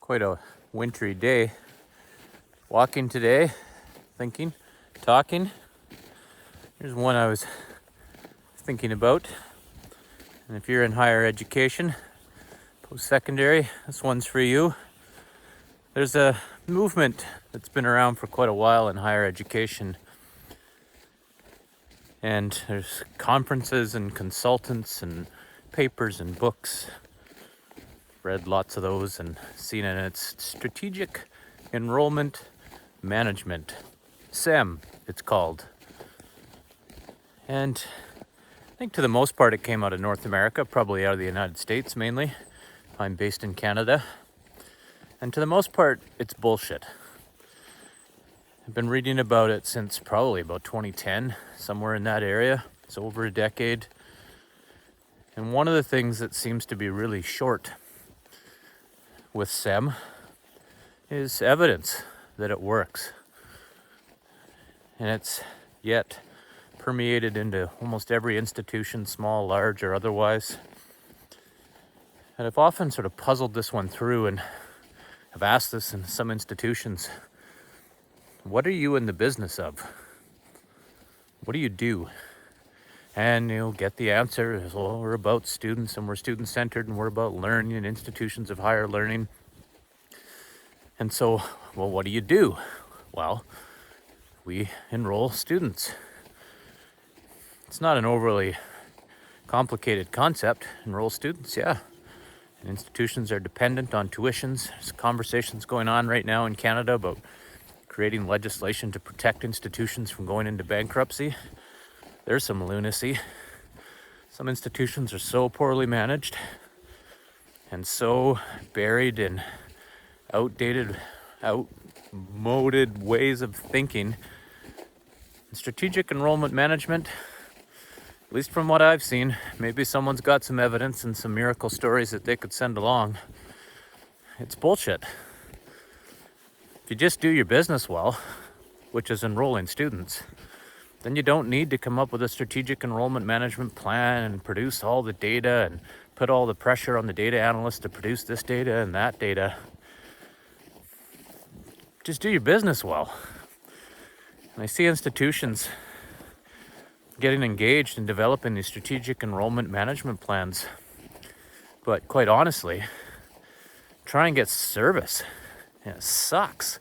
Quite a wintry day. Walking today, thinking, talking. Here's one I was thinking about. And if you're in higher education, post-secondary, this one's for you. There's a movement that's been around for quite a while in higher education. And there's conferences and consultants and papers and books. Read lots of those and seen it. It's Strategic Enrolment Management. SEM, it's called. And I think to the most part it came out of North America, probably out of the United States mainly. I'm based in Canada. And to the most part, it's bullshit. I've been reading about it since probably about 2010, somewhere in that area. It's over a decade. And one of the things that seems to be really short with SEM is evidence that it works. And it's yet permeated into almost every institution, small, large, or otherwise. And I've often sort of puzzled this one through and have asked this in some institutions. What are you in the business of? What do you do? And you'll get the answer is, well, we're about students and we're student-centered and we're about learning and institutions of higher learning. And so, well, what do you do? Well, we enroll students. It's not an overly complicated concept. Enroll students, yeah. And institutions are dependent on tuitions. There's conversations going on right now in Canada about creating legislation to protect institutions from going into bankruptcy. There's some lunacy. Some institutions are so poorly managed and so buried in outdated, outmoded ways of thinking. Strategic enrollment management, at least from what I've seen, maybe someone's got some evidence and some miracle stories that they could send along. It's bullshit. If you just do your business well, which is enrolling students, then you don't need to come up with a strategic enrollment management plan and produce all the data and put all the pressure on the data analyst to produce this data and that data. Just do your business well. And I see institutions getting engaged in developing these strategic enrollment management plans. But quite honestly, try and get service. It sucks.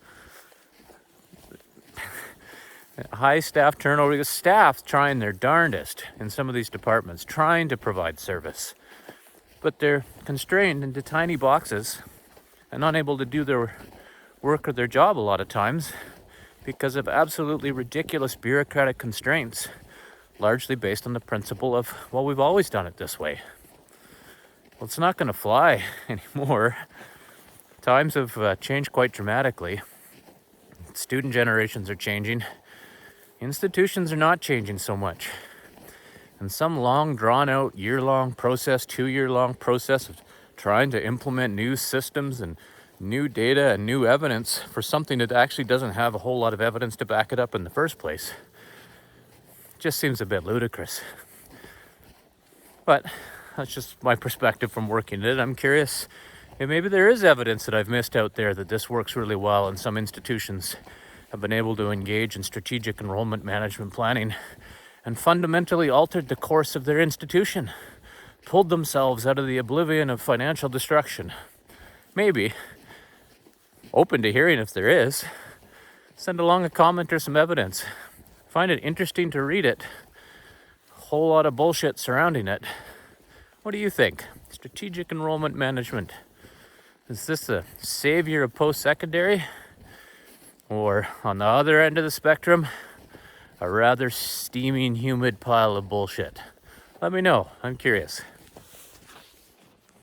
High staff turnover because staff trying their darndest in some of these departments, trying to provide service. But they're constrained into tiny boxes and unable to do their work or their job a lot of times because of absolutely ridiculous bureaucratic constraints, largely based on the principle of, well, we've always done it this way. Well, it's not going to fly anymore. Times have changed quite dramatically. Student generations are changing. Institutions are not changing so much. And some long, drawn-out, year-long process, 2-year-long process of trying to implement new systems and new data and new evidence for something that actually doesn't have a whole lot of evidence to back it up in the first place just seems a bit ludicrous. But that's just my perspective from working it. I'm curious if maybe there is evidence that I've missed out there that this works really well and some institutions have been able to engage in strategic enrollment management planning and fundamentally altered the course of their institution, pulled themselves out of the oblivion of financial destruction. Maybe. Open to hearing if there is. Send along a comment or some evidence. Find it interesting to read it. A whole lot of bullshit surrounding it. What do you think? Strategic enrollment management. Is this the savior of post-secondary? Or on the other end of the spectrum, a rather steaming, humid pile of bullshit? Let me know. I'm curious.